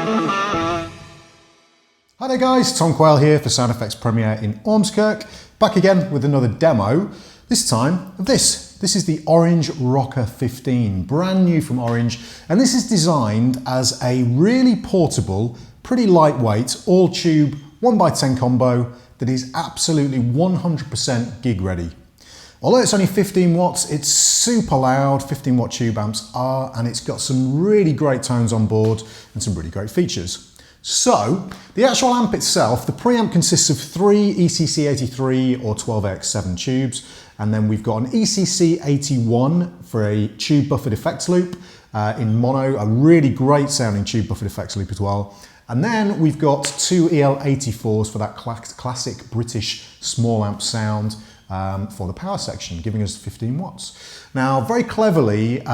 Hi there guys, Tom Quayle here for Sound Effects Premiere in Ormskirk, back again with another demo, this time of this. This is the Orange Rocker 15, brand new from Orange, and this is designed as a really portable, pretty lightweight, all tube 1x10 combo that is absolutely 100% gig ready. Although it's only 15 watts, it's super loud, 15 watt tube amps are, and it's got some really great tones on board and some really great features. So, the actual amp itself, the preamp consists of 3 ECC83 or 12AX7 tubes, and then we've got an ECC81 for a tube buffered effects loop in mono, a really great sounding tube buffered effects loop as well. And then we've got 2 EL84s for that classic British small amp sound for the power section, giving us 15 watts. Now, very cleverly,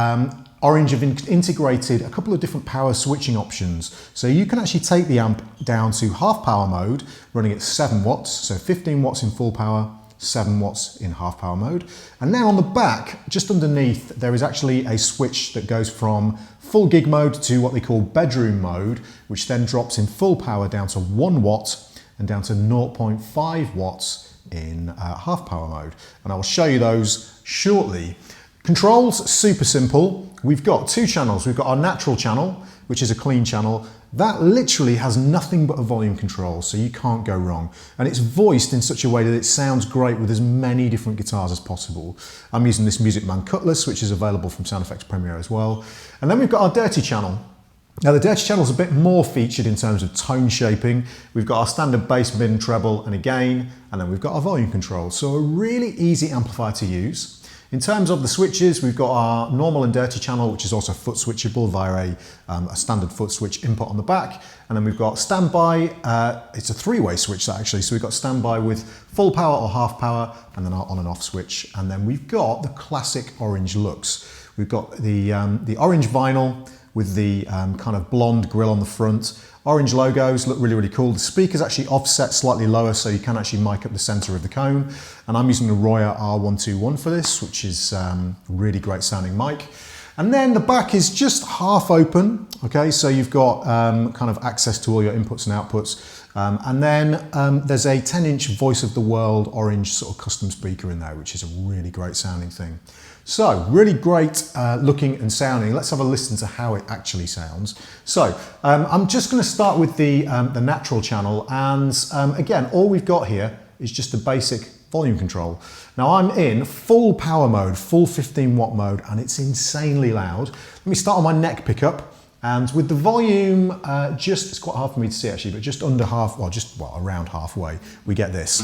Orange have integrated a couple of different power switching options. So you can actually take the amp down to half power mode, running at 7 watts, so 15 watts in full power, 7 watts in half power mode. And then on the back, just underneath, there is actually a switch that goes from full gig mode to what they call bedroom mode, which then drops in full power down to 1 watt and down to 0.5 watts in half power mode. And I will show you those shortly. Controls, super simple. We've got 2 channels. We've got our natural channel, which is a clean channel. That literally has nothing but a volume control, so you can't go wrong. And it's voiced in such a way that it sounds great with as many different guitars as possible. I'm using this Music Man Cutlass, which is available from Sound Effects Premiere as well. And then we've got our dirty channel. Now the dirty channel is a bit more featured in terms of tone shaping. We've got our standard bass, mid and treble and a gain, and then we've got our volume control. So a really easy amplifier to use. In terms of the switches, we've got our normal and dirty channel, which is also foot switchable via a standard foot switch input on the back. And then we've got standby, it's a 3-way switch actually. So we've got standby with full power or half power, and then our on and off switch. And then we've got the classic Orange looks. We've got the orange vinyl with the kind of blonde grille on the front. Orange logos look really, really cool. The speaker's actually offset slightly lower, so you can actually mic up the center of the cone. And I'm using the Royer R121 for this, which is a really great sounding mic. And then the back is just half open, okay? So you've got kind of access to all your inputs and outputs. And then there's a 10-inch Voice of the World orange sort of custom speaker in there, which is a really great sounding thing. So, really great looking and sounding. Let's have a listen to how it actually sounds. So, I'm just going to start with the natural channel, and again, all we've got here is just a basic volume control. Now I'm in full power mode, full 15 watt mode, and it's insanely loud. Let me start on my neck pickup, and with the volume it's quite hard for me to see actually, but just under half, well, around halfway, we get this.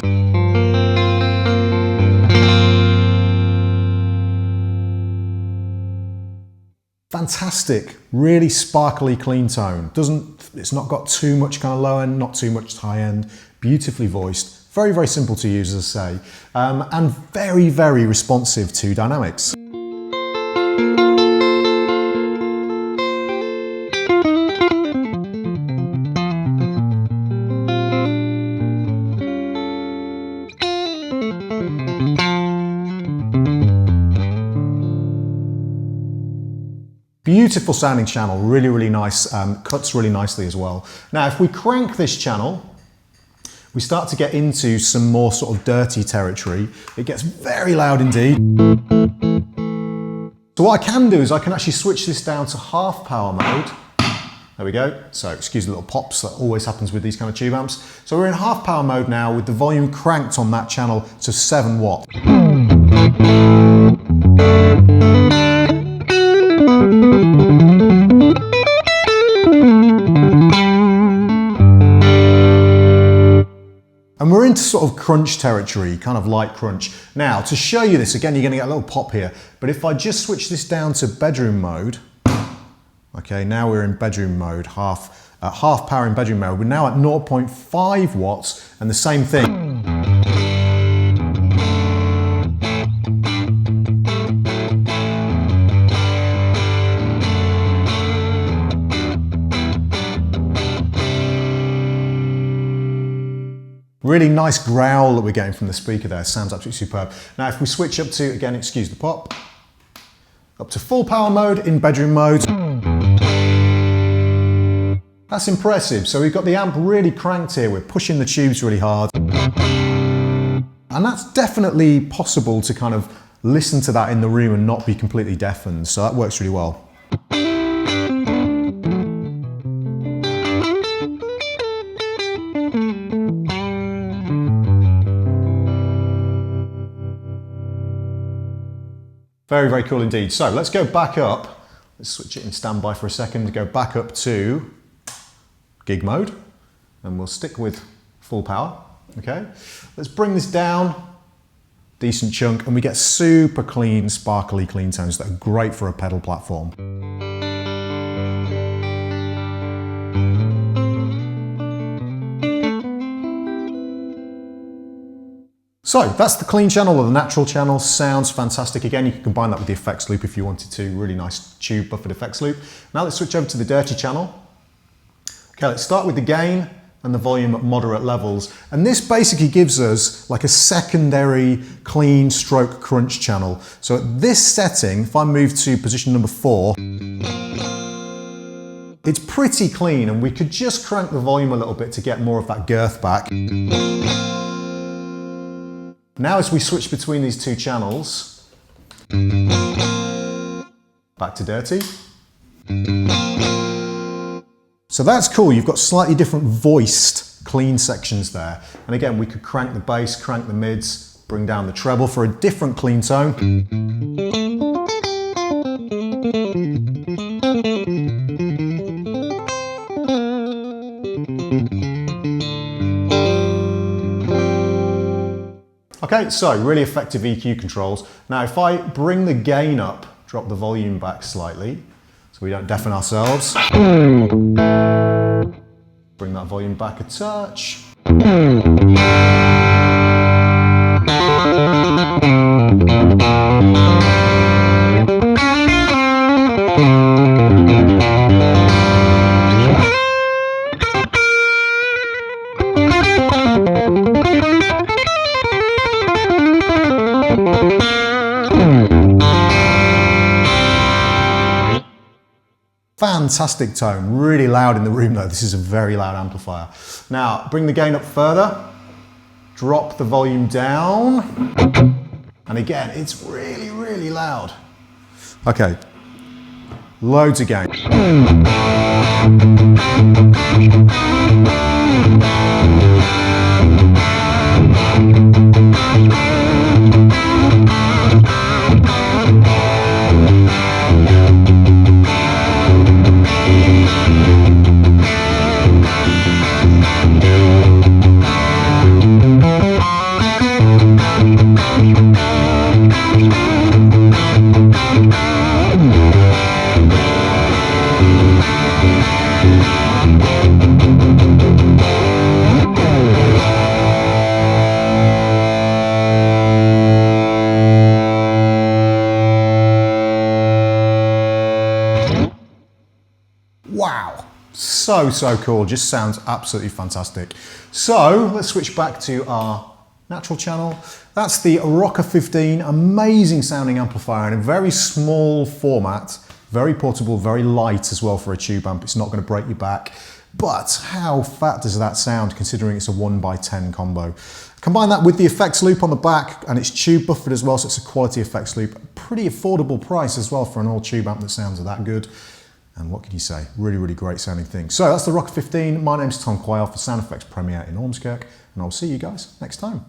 Fantastic, really sparkly, clean tone. It's not got too much kind of low end, not too much high end. Beautifully voiced, very, very simple to use, as I say, and very, very responsive to dynamics. Beautiful sounding channel, really, really nice, cuts really nicely as well. Now, if we crank this channel, we start to get into some more sort of dirty territory. It gets very loud indeed. So what I can do is I can actually switch this down to half power mode. There we go. So excuse the little pops, that always happens with these kind of tube amps. So we're in half power mode now with the volume cranked on that channel to 7 watts. And we're into sort of crunch territory, kind of light crunch. Now, to show you this, again, you're going to get a little pop here, but if I just switch this down to bedroom mode, okay, now we're in bedroom mode, half power in bedroom mode. We're now at 0.5 watts, and the same thing. Really nice growl that we're getting from the speaker there, sounds absolutely superb. Now if we switch up to, again, excuse the pop, up to full power mode in bedroom mode. That's impressive. So we've got the amp really cranked here. We're pushing the tubes really hard. And that's definitely possible to kind of listen to that in the room and not be completely deafened. So that works really well. Very, very cool indeed. So let's go back up. Let's switch it in standby for a second. Go back up to gig mode, and we'll stick with full power. Okay. Let's bring this down. Decent chunk, and we get super clean, sparkly clean tones that are great for a pedal platform. So that's the clean channel or the natural channel. Sounds fantastic. Again, you can combine that with the effects loop if you wanted to. Really nice tube buffered effects loop. Now let's switch over to the dirty channel. Okay, let's start with the gain and the volume at moderate levels. And this basically gives us like a secondary clean stroke crunch channel. So at this setting, if I move to position number 4, it's pretty clean, and we could just crank the volume a little bit to get more of that girth back. Now as we switch between these two channels, back to dirty. So that's cool, you've got slightly different voiced clean sections there. And again, we could crank the bass, crank the mids, bring down the treble for a different clean tone. Okay, so really effective EQ controls. Now if I bring the gain up, drop the volume back slightly, so we don't deafen ourselves. Bring that volume back a touch. Fantastic tone, really loud in the room though. This is a very loud amplifier. Now, bring the gain up further, drop the volume down, and again, it's really, really loud. Okay, loads of gain. Wow, so cool, just sounds absolutely fantastic. So let's switch back to our natural channel. That's the Rocker 15, amazing sounding amplifier in a very small format, very portable, very light as well for a tube amp. It's not going to break your back, but how fat does that sound considering it's a 1x10 combo? Combine that with the effects loop on the back, and it's tube buffered as well, so it's a quality effects loop. Pretty affordable price as well for an old tube amp that sounds that good. And what can you say? Really, really great sounding thing. So that's the Rocker 15. My name's Tom Quayle for Sound Effects Premiere in Ormskirk, and I'll see you guys next time.